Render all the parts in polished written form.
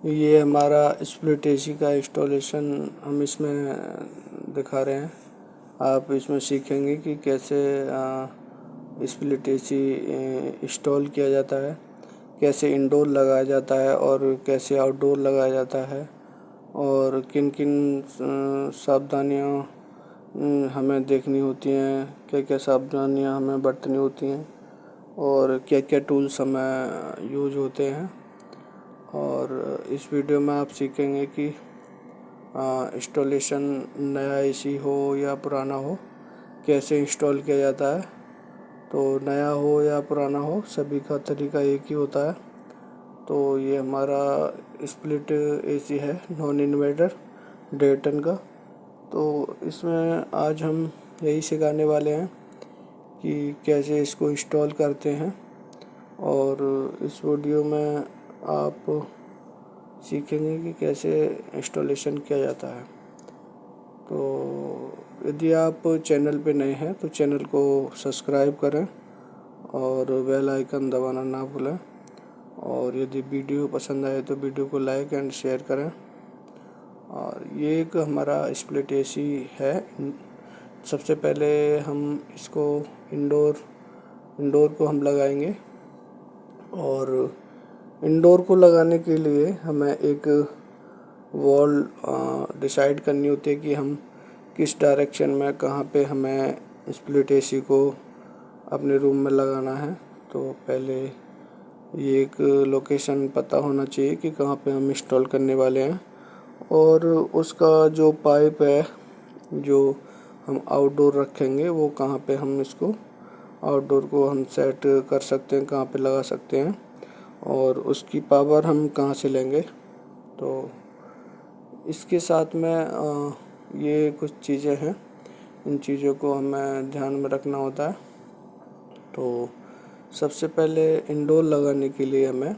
ये हमारा split AC का इंस्टॉलेशन हम इसमें दिखा रहे हैं। आप इसमें सीखेंगे कि कैसे स्प्लिट एसी इंस्टॉल किया जाता है, कैसे इंडोर लगाया जाता है और कैसे आउटडोर लगाया जाता है, और किन किन सावधानियाँ हमें देखनी होती हैं, क्या क्या सावधानियाँ हमें बरतनी होती हैं और क्या क्या टूल्स हमें यूज होते हैं। और इस वीडियो में आप सीखेंगे कि इंस्टॉलेशन नया एसी हो या पुराना हो, कैसे इंस्टॉल किया जाता है। तो नया हो या पुराना हो, सभी का तरीका एक ही होता है। तो ये हमारा स्प्लिट एसी है, नॉन इन्वर्टर 1.5 टन का। तो इसमें आज हम यही सिखाने वाले हैं कि कैसे इसको इंस्टॉल करते हैं, और इस वीडियो में आप सीखेंगे कि कैसे इंस्टॉलेशन किया जाता है। तो यदि आप चैनल पे नए हैं तो चैनल को सब्सक्राइब करें और बेल आइकन दबाना ना भूलें, और यदि वीडियो पसंद आए तो वीडियो को लाइक एंड शेयर करें। और ये एक हमारा स्प्लिट एसी है। सबसे पहले हम इसको इंडोर को हम लगाएंगे, और इंडोर को लगाने के लिए हमें एक वॉल डिसाइड करनी होती है कि हम किस डायरेक्शन में, कहाँ पे हमें स्प्लिट एसी को अपने रूम में लगाना है। तो पहले ये एक लोकेशन पता होना चाहिए कि कहाँ पे हम इंस्टॉल करने वाले हैं, और उसका जो पाइप है जो हम आउटडोर रखेंगे वो कहाँ पे हम इसको आउटडोर को हम सेट कर सकते हैं, कहाँ पे लगा सकते हैं, और उसकी पावर हम कहाँ से लेंगे। तो इसके साथ में ये कुछ चीज़ें हैं, इन चीज़ों को हमें ध्यान में रखना होता है। तो सबसे पहले इंडोर लगाने के लिए हमें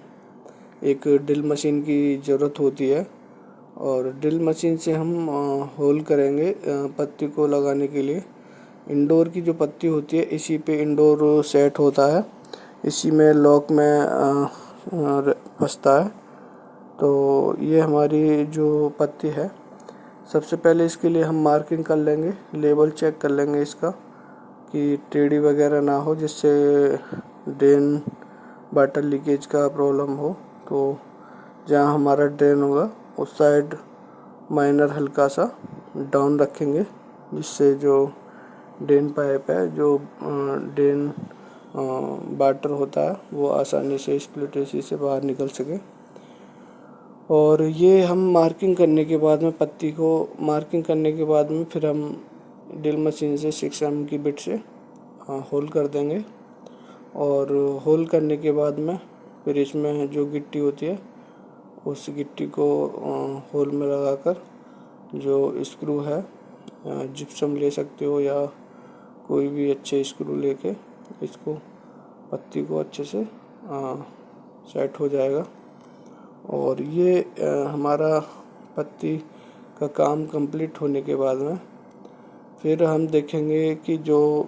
एक ड्रिल मशीन की ज़रूरत होती है, और ड्रिल मशीन से हम होल करेंगे पत्ती को लगाने के लिए। इंडोर की जो पत्ती होती है इसी पे इंडोर सेट होता है, इसी में लॉक में फंसता है। तो ये हमारी जो पत्ती है, सबसे पहले इसके लिए हम मार्किंग कर लेंगे, लेवल चेक कर लेंगे इसका कि टेढ़ी वगैरह ना हो, जिससे ड्रेन वाटर लीकेज का प्रॉब्लम हो। तो जहाँ हमारा ड्रेन होगा उस साइड माइनर हल्का सा डाउन रखेंगे, जिससे जो ड्रेन पाइप है, जो ड्रेन वाटर होता है, वो आसानी से स्प्लिट एसी से बाहर निकल सके। और ये हम मार्किंग करने के बाद में, पत्ती को मार्किंग करने के बाद में, फिर हम ड्रिल मशीन से 6 mm की बिट से होल कर देंगे। और होल करने के बाद में फिर इसमें जो गिट्टी होती है उस गिट्टी को होल में लगाकर, जो स्क्रू है, जिप्सम ले सकते हो या कोई भी अच्छे स्क्रू लेके इसको, पत्ती को अच्छे से सेट हो जाएगा। और ये हमारा पत्ती का काम कंप्लीट होने के बाद में फिर हम देखेंगे कि जो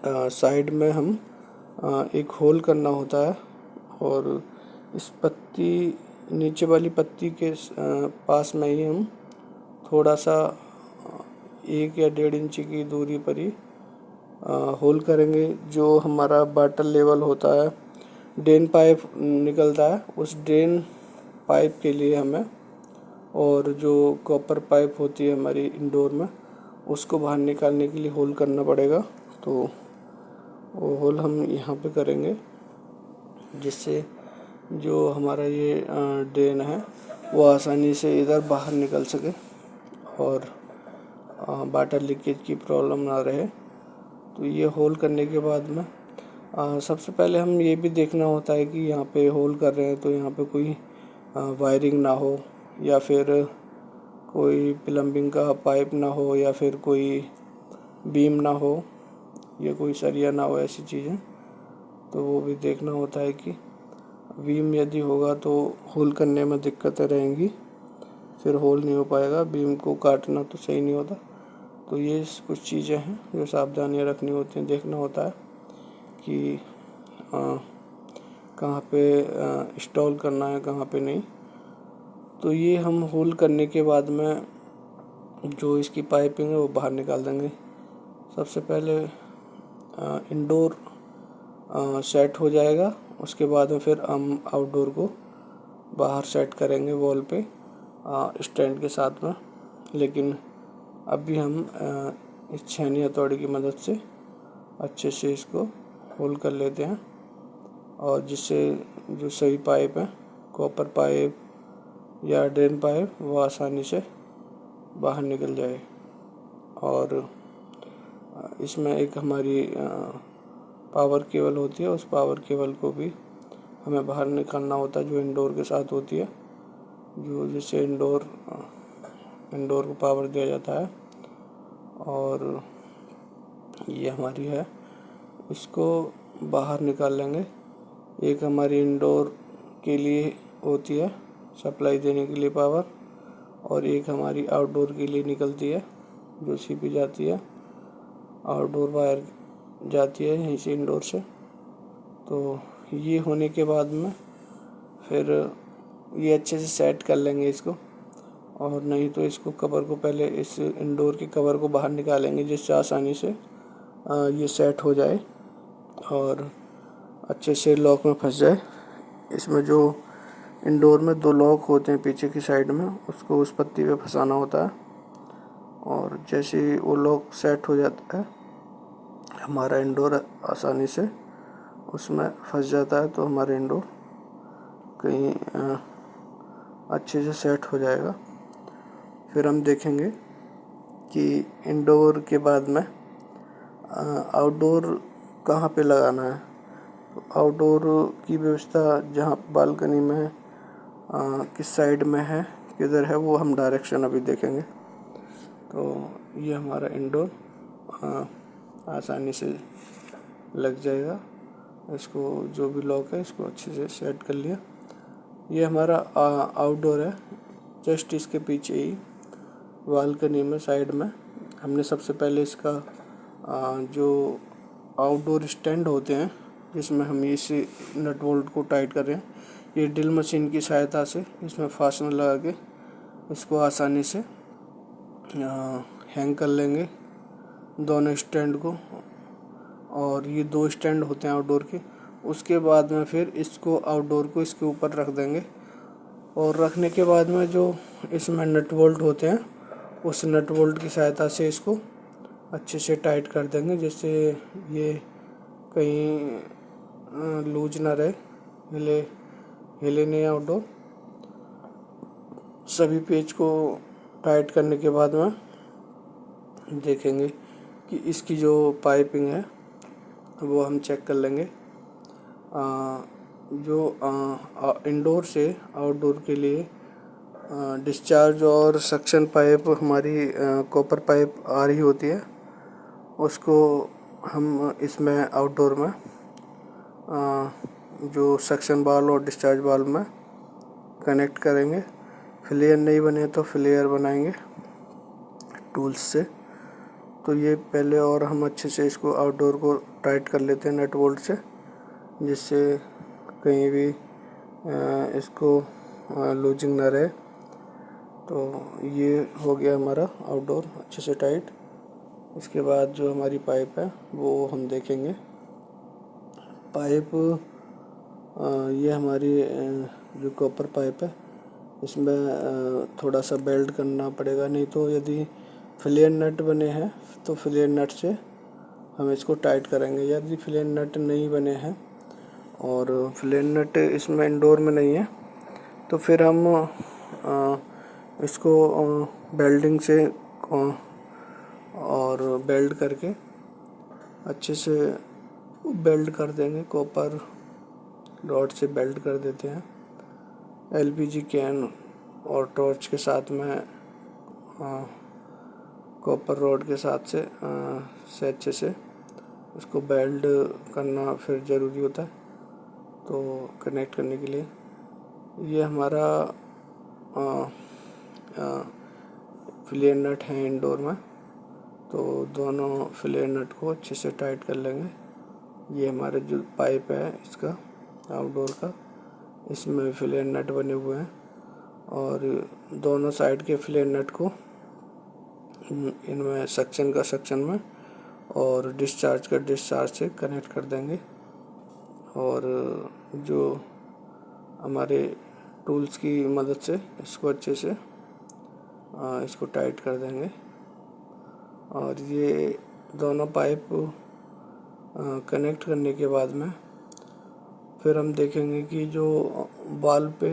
साइड में हम एक होल करना होता है, और इस पत्ती, नीचे वाली पत्ती के पास में ही हम थोड़ा सा 1 या 1.5 इंच की दूरी पर ही होल करेंगे। जो हमारा वाटर लेवल होता है, ड्रेन पाइप निकलता है, उस ड्रेन पाइप के लिए हमें, और जो कॉपर पाइप होती है हमारी इंडोर में, उसको बाहर निकालने के लिए होल करना पड़ेगा। तो वो होल हम यहाँ पे करेंगे, जिससे जो हमारा ये ड्रेन है वो आसानी से इधर बाहर निकल सके और वाटर लीकेज की प्रॉब्लम ना रहे। तो ये होल करने के बाद में सबसे पहले हम ये भी देखना होता है कि यहाँ पे होल कर रहे हैं तो यहाँ पे कोई वायरिंग ना हो, या फिर कोई प्लम्बिंग का पाइप ना हो, या फिर कोई बीम ना हो, या कोई सरिया ना हो, ऐसी चीज़ें। तो वो भी देखना होता है कि बीम यदि होगा तो होल करने में दिक्कतें रहेंगी, फिर होल नहीं हो पाएगा, बीम को काटना तो सही नहीं होता। तो ये कुछ चीज़ें हैं जो सावधानियाँ रखनी होती हैं, देखना होता है कि कहाँ पे इंस्टॉल करना है, कहाँ पे नहीं। तो ये हम होल करने के बाद में जो इसकी पाइपिंग है वो बाहर निकाल देंगे। सबसे पहले इंडोर सेट हो जाएगा, उसके बाद में फिर हम आउटडोर को बाहर सेट करेंगे वॉल पे स्टैंड के साथ में। लेकिन अभी हम इस छेनी हथौड़ी की मदद से अच्छे से इसको होल कर लेते हैं, और जिससे जो सही पाइप है, कॉपर पाइप या ड्रेन पाइप, वो आसानी से बाहर निकल जाए। और इसमें एक हमारी पावर केबल होती है, उस पावर केबल को भी हमें बाहर निकालना होता है, जो इंडोर के साथ होती है, जो जिससे इंडोर को पावर दिया जाता है। और ये हमारी है, इसको बाहर निकाल लेंगे। एक हमारी इंडोर के लिए होती है सप्लाई देने के लिए पावर, और एक हमारी आउटडोर के लिए निकलती है, जो सीपी जाती है, आउटडोर वायर जाती है यहीं से इंडोर से। तो ये होने के बाद में फिर ये अच्छे से सेट कर लेंगे इसको, और नहीं तो इसको कवर को पहले इस इंडोर के कवर को बाहर निकालेंगे, जिससे आसानी से ये सेट हो जाए और अच्छे से लॉक में फंस जाए। इसमें जो इंडोर में 2 लॉक होते हैं पीछे की साइड में, उसको उस पत्ती पे फंसाना होता है, और जैसे ही वो लॉक सेट हो जाता है, हमारा इंडोर आसानी से उसमें फंस जाता है। तो हमारा इंडोर कहीं अच्छे से सेट हो जाएगा। फिर हम देखेंगे कि इंडोर के बाद में आउटडोर कहाँ पे लगाना है। तो आउटडोर की व्यवस्था जहाँ बालकनी में किस साइड में है, किधर है, वो हम डायरेक्शन अभी देखेंगे। तो ये हमारा इंडोर आसानी से लग जाएगा। इसको जो भी लॉक है, इसको अच्छे से सेट कर लिया। ये हमारा आउटडोर है। जस्ट इसके पीछे ही बालकनी में साइड में हमने सबसे पहले इसका जो आउटडोर स्टैंड होते हैं, जिसमें हम इस नट बोल्ट को टाइट कर रहे हैं, ये ड्रिल मशीन की सहायता से इसमें फास्टनर लगा के इसको आसानी से हैंग कर लेंगे दोनों स्टैंड को। और ये 2 स्टैंड होते हैं आउटडोर के। उसके बाद में फिर इसको आउटडोर को इसके ऊपर रख देंगे, और रखने के बाद में जो इसमें नट बोल्ट होते हैं, उस नट बोल्ट की सहायता से इसको अच्छे से टाइट कर देंगे, जिससे ये कहीं लूज ना रहे, हिले नहीं आउटडोर। सभी पेज को टाइट करने के बाद में देखेंगे कि इसकी जो पाइपिंग है वो हम चेक कर लेंगे। जो इंडोर से आउटडोर के लिए डिस्चार्ज और सक्शन पाइप हमारी कॉपर पाइप आ रही होती है, उसको हम इसमें आउटडोर में जो सक्शन बाल और डिस्चार्ज बाल में कनेक्ट करेंगे। फ्लेयर नहीं बने तो फ्लेयर बनाएंगे टूल्स से। तो ये पहले और हम अच्छे से इसको आउटडोर को टाइट कर लेते हैं नट बोल्ट से, जिससे कहीं भी इसको लूजिंग ना रहे। तो ये हो गया हमारा आउटडोर अच्छे से टाइट। इसके बाद जो हमारी पाइप है वो हम देखेंगे। पाइप ये हमारी जो कॉपर पाइप है, इसमें थोड़ा सा बेल्ट करना पड़ेगा, नहीं तो यदि फ्लेयर नट बने हैं तो फ्लेयर नट से हम इसको टाइट करेंगे। यदि फ्लेयर नट नहीं बने हैं और फ्लेयर नट इसमें इंडोर में नहीं है, तो फिर हम इसको बेल्डिंग से और बेल्ट करके अच्छे से बेल्ट कर देंगे। कॉपर रॉड से बेल्ट कर देते हैं। एलपीजी कैन और टॉर्च के साथ में कॉपर रॉड के साथ से अच्छे से उसको बेल्ट करना फिर ज़रूरी होता है, तो कनेक्ट करने के लिए। ये हमारा फ्लेयर नट है इंडोर में, तो दोनों फ्लेयर नट को अच्छे से टाइट कर लेंगे। ये हमारे जो पाइप है इसका आउटडोर का, इसमें फ्लेयर नट बने हुए हैं, और दोनों साइड के फ्लेयर नट को इनमें सक्शन का सक्शन में और डिस्चार्ज का डिस्चार्ज से कनेक्ट कर देंगे। और जो हमारे टूल्स की मदद से इसको अच्छे से इसको टाइट कर देंगे। और ये दोनों पाइप कनेक्ट करने के बाद में फिर हम देखेंगे कि जो बाल पे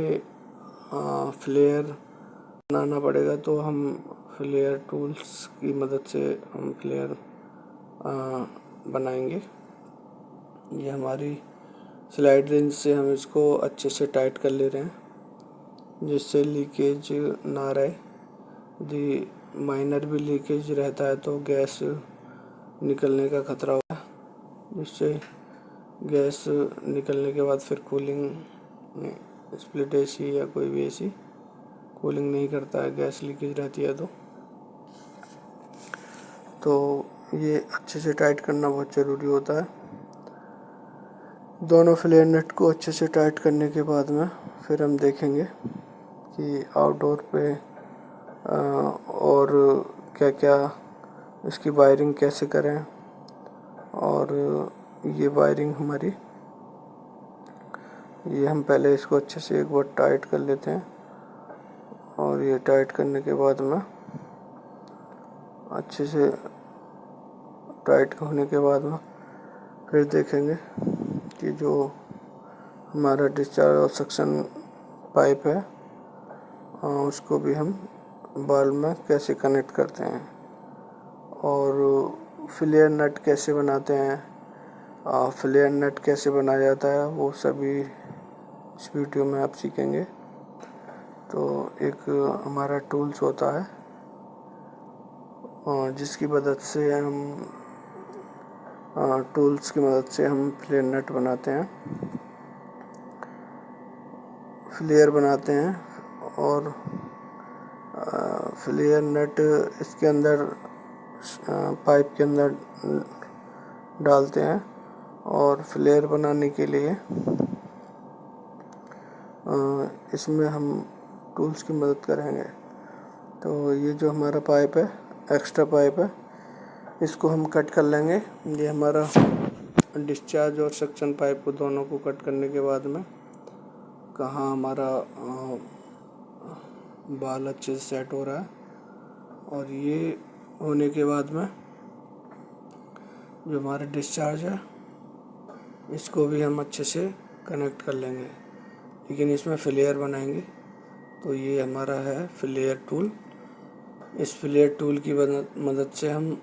फ्लेयर बनाना पड़ेगा, तो हम फ्लेयर टूल्स की मदद से हम फ्लेयर बनाएंगे। ये हमारी स्लाइड रेंज से हम इसको अच्छे से टाइट कर ले रहे हैं जिससे लीकेज ना रहे। यदि माइनर भी लीकेज रहता है तो गैस निकलने का खतरा होता है, जिससे गैस निकलने के बाद फिर कूलिंग स्प्लिट एसी या कोई भी एसी कूलिंग नहीं करता है, गैस लीकेज रहती है। तो ये अच्छे से टाइट करना बहुत ज़रूरी होता है। दोनों फ्लेयर नट को अच्छे से टाइट करने के बाद में फिर हम देखेंगे कि आउटडोर पे और क्या क्या इसकी वायरिंग कैसे करें। और ये वायरिंग हमारी, ये हम पहले इसको अच्छे से एक बार टाइट कर लेते हैं। और ये टाइट करने के बाद में अच्छे से टाइट होने के बाद में फिर देखेंगे कि जो हमारा डिस्चार्ज और सक्शन पाइप है उसको भी हम बाल में कैसे कनेक्ट करते हैं और फ्लेयर नट कैसे बनाते हैं, फ्लेयर नट कैसे बनाया जाता है, वो सभी इस वीडियो में आप सीखेंगे। तो एक हमारा टूल्स होता है जिसकी मदद से हम टूल्स की मदद से हम फ्लेयर नट बनाते हैं, फ्लेयर बनाते हैं। और फ्लेयर नट इसके अंदर पाइप के अंदर डालते हैं। और फ्लेयर बनाने के लिए इसमें हम टूल्स की मदद करेंगे। तो ये जो हमारा पाइप है, एक्स्ट्रा पाइप है, इसको हम कट कर लेंगे। ये हमारा डिस्चार्ज और सक्शन पाइप को दोनों को कट करने के बाद में कहाँ हमारा बाल अच्छे से सेट हो रहा है। और ये होने के बाद में जो हमारा डिस्चार्ज है इसको भी हम अच्छे से कनेक्ट कर लेंगे, लेकिन इसमें फ्लेयर बनाएंगे। तो ये हमारा है फ्लेयर टूल। इस फ्लेयर टूल की मदद से हम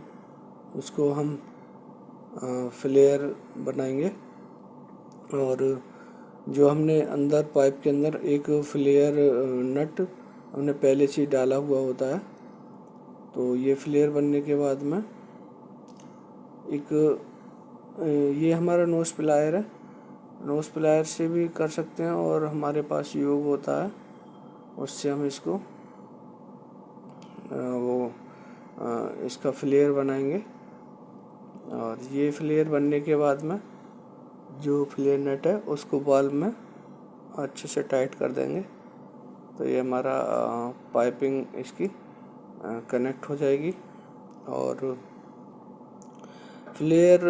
उसको हम फ्लेयर बनाएंगे। और जो हमने अंदर पाइप के अंदर एक फ्लेयर नट हमने पहले से ही डाला हुआ होता है। तो ये फ्लेयर बनने के बाद में एक ये हमारा नोज प्लायर है, नोज प्लायर से भी कर सकते हैं। और हमारे पास योग होता है, उससे हम इसको इसका फ्लेयर बनाएंगे। और ये फ्लेयर बनने के बाद में जो फ्लेयर नट है उसको बाल में अच्छे से टाइट कर देंगे। तो ये हमारा पाइपिंग इसकी कनेक्ट हो जाएगी। और फ्लेयर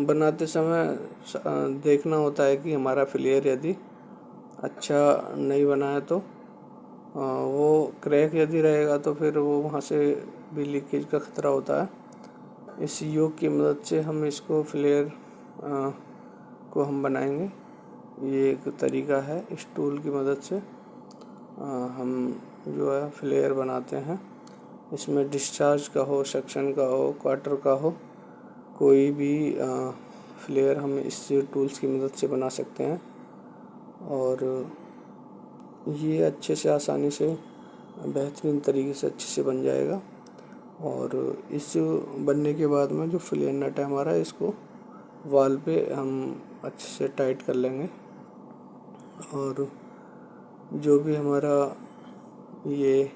बनाते समय देखना होता है कि हमारा फ्लेयर यदि अच्छा नहीं बना है तो वो क्रैक यदि रहेगा तो फिर वो वहाँ से भी लीकेज का खतरा होता है। इस योग की मदद से हम इसको फ्लेयर को हम बनाएंगे। ये एक तरीका है, इस टूल की मदद से हम जो है फ्लेयर बनाते हैं। इसमें डिस्चार्ज का हो, सक्शन का हो, क्वार्टर का हो, कोई भी फ्लेयर हम इस टूल्स की मदद से बना सकते हैं। और ये अच्छे से आसानी से बेहतरीन तरीके से अच्छे से बन जाएगा। और इस बनने के बाद में जो फ्लेयर नट है हमारा, इसको वाल पे हम अच्छे से टाइट कर लेंगे। और जो भी हमारा ये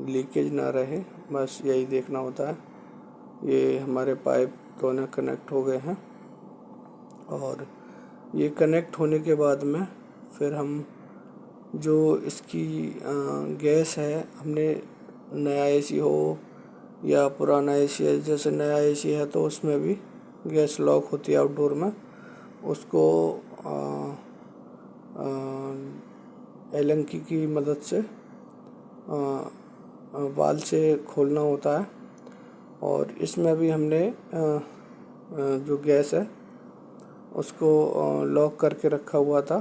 लीकेज ना रहे, बस यही देखना होता है। ये हमारे पाइप दोनों कनेक्ट हो गए हैं। और ये कनेक्ट होने के बाद में फिर हम जो इसकी गैस है, हमने नया एसी हो या पुराना एसी है, जैसे नया एसी है तो उसमें भी गैस लॉक होती है आउटडोर में, उसको एलंकी की मदद से वाल से खोलना होता है। और इसमें भी हमने जो गैस है उसको लॉक करके रखा हुआ था,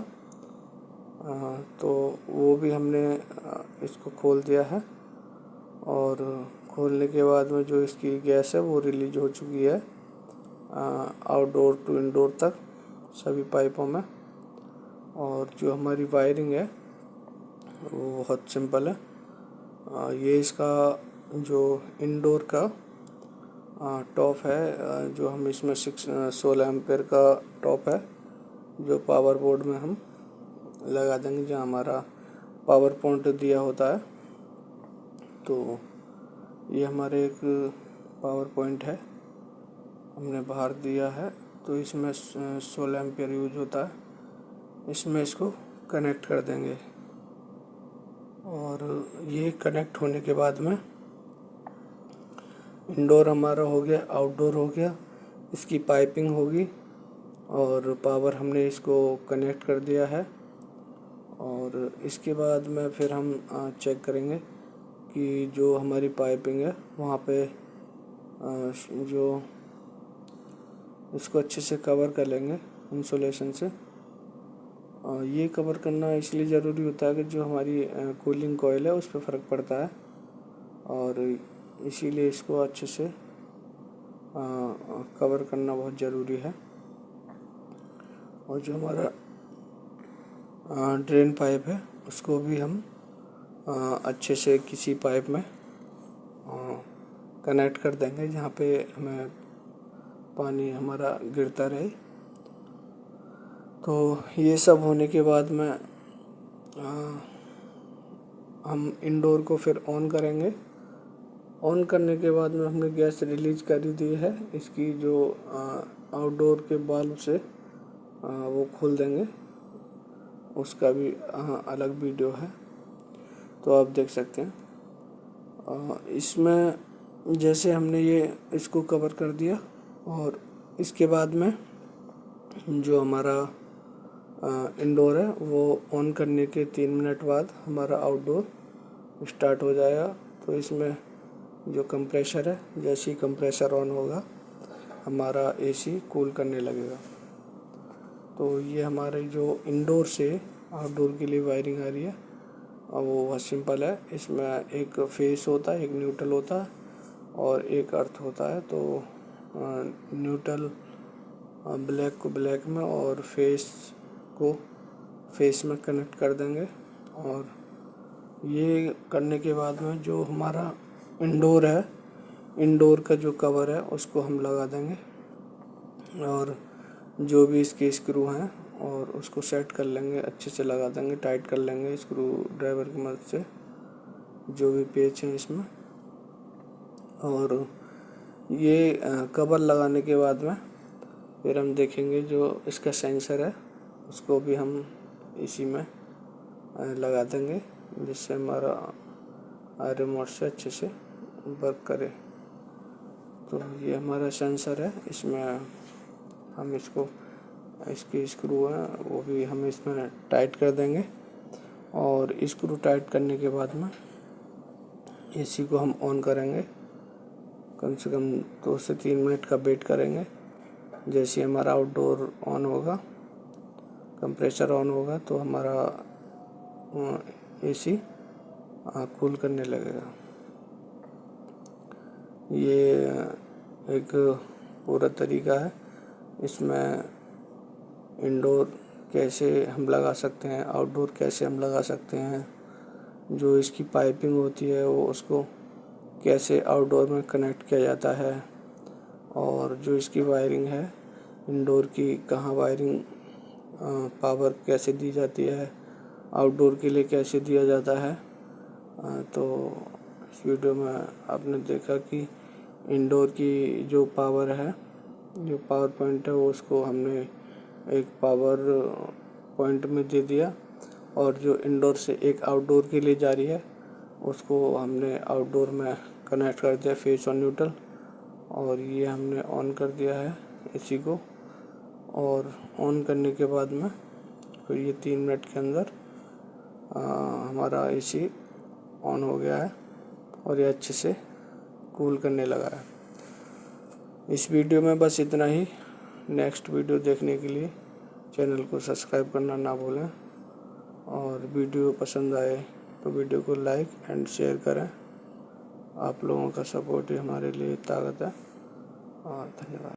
तो वो भी हमने इसको खोल दिया है। और खोलने के बाद में जो इसकी गैस है वो रिलीज हो चुकी है आउटडोर टू इंडोर तक सभी पाइपों में। और जो हमारी वायरिंग है वो बहुत सिंपल है। ये इसका जो इंडोर का टॉप है, जो हम इसमें 16 एम्पेयर का टॉप है, जो पावर बोर्ड में हम लगा देंगे जहाँ हमारा पावर पॉइंट दिया होता है। तो ये हमारे एक पावर पॉइंट है, हमने बाहर दिया है, तो इसमें 16 एम्पेयर यूज होता है। इसमें इसको कनेक्ट कर देंगे और ये कनेक्ट होने के बाद में इंडोर हमारा हो गया, आउटडोर हो गया, इसकी पाइपिंग होगी और पावर हमने इसको कनेक्ट कर दिया है। और इसके बाद में फिर हम चेक करेंगे कि जो हमारी पाइपिंग है वहाँ पे जो इसको अच्छे से कवर कर लेंगे इंसुलेशन से। ये कवर करना इसलिए ज़रूरी होता है कि जो हमारी कूलिंग कॉइल है उस पर फ़र्क पड़ता है, और इसीलिए इसको अच्छे से कवर करना बहुत ज़रूरी है। और जो हमारा ड्रेन पाइप है उसको भी हम अच्छे से किसी पाइप में कनेक्ट कर देंगे जहाँ पे हमें पानी हमारा गिरता रहे। तो ये सब होने के बाद में हम इंडोर को फिर ऑन करेंगे। ऑन करने के बाद में हमने गैस रिलीज कर ही दी है, इसकी जो आउटडोर के बाल्ब से वो खोल देंगे, उसका भी अलग वीडियो है तो आप देख सकते हैं। इसमें जैसे हमने ये इसको कवर कर दिया और इसके बाद में जो हमारा इंडोर है वो ऑन करने के 3 मिनट बाद हमारा आउटडोर स्टार्ट हो जाएगा। तो इसमें जो कंप्रेसर है, जैसे ही कंप्रेसर ऑन होगा हमारा एसी कूल करने लगेगा। तो ये हमारे जो इंडोर से आउटडोर के लिए वायरिंग आ रही है और वो बहुत सिंपल है। इसमें एक फेस होता है, एक न्यूट्रल होता है और एक अर्थ होता है। तो न्यूट्रल ब्लैक को ब्लैक में और फेस को फेस में कनेक्ट कर देंगे। और ये करने के बाद में जो हमारा इंडोर है, इंडोर का जो कवर है उसको हम लगा देंगे और जो भी इसके स्क्रू हैं और उसको सेट कर लेंगे, अच्छे से लगा देंगे, टाइट कर लेंगे स्क्रू ड्राइवर की मदद से, जो भी पेच हैं इसमें। और ये कवर लगाने के बाद में फिर हम देखेंगे जो इसका सेंसर है उसको भी हम इसी में लगा देंगे, जिससे हमारा रिमोट से अच्छे से वर्क करे। तो ये हमारा सेंसर है, इसमें हम इसके स्क्रू हैं वो भी हम इसमें टाइट कर देंगे। और स्क्रू टाइट करने के बाद में एसी को हम ऑन करेंगे, कम से कम 2 से 3 मिनट का वेट करेंगे। जैसे हमारा आउटडोर ऑन होगा, कंप्रेसर ऑन होगा, तो हमारा एसी कूल करने लगेगा। ये एक पूरा तरीका है। इसमें इंडोर कैसे हम लगा सकते हैं, आउटडोर कैसे हम लगा सकते हैं, जो इसकी पाइपिंग होती है वो उसको कैसे आउटडोर में कनेक्ट किया जाता है, और जो इसकी वायरिंग है इंडोर की, कहाँ वायरिंग पावर कैसे दी जाती है, आउटडोर के लिए कैसे दिया जाता है। तो इस वीडियो में आपने देखा कि इंडोर की जो पावर है, जो पावर पॉइंट है वो उसको हमने एक पावर पॉइंट में दे दिया और जो इंडोर से एक आउटडोर के लिए जा रही है उसको हमने आउटडोर में कनेक्ट कर दिया फेस और न्यूट्रल। और ये हमने ऑन कर दिया है एसी को। और ऑन करने के बाद में फिर ये 3 मिनट के अंदर हमारा एसी ऑन हो गया है और ये अच्छे से कूल करने लगा है। इस वीडियो में बस इतना ही। नेक्स्ट वीडियो देखने के लिए चैनल को सब्सक्राइब करना ना भूलें, और वीडियो पसंद आए तो वीडियो को लाइक एंड शेयर करें। आप लोगों का सपोर्ट ही हमारे लिए ताकत है। और धन्यवाद।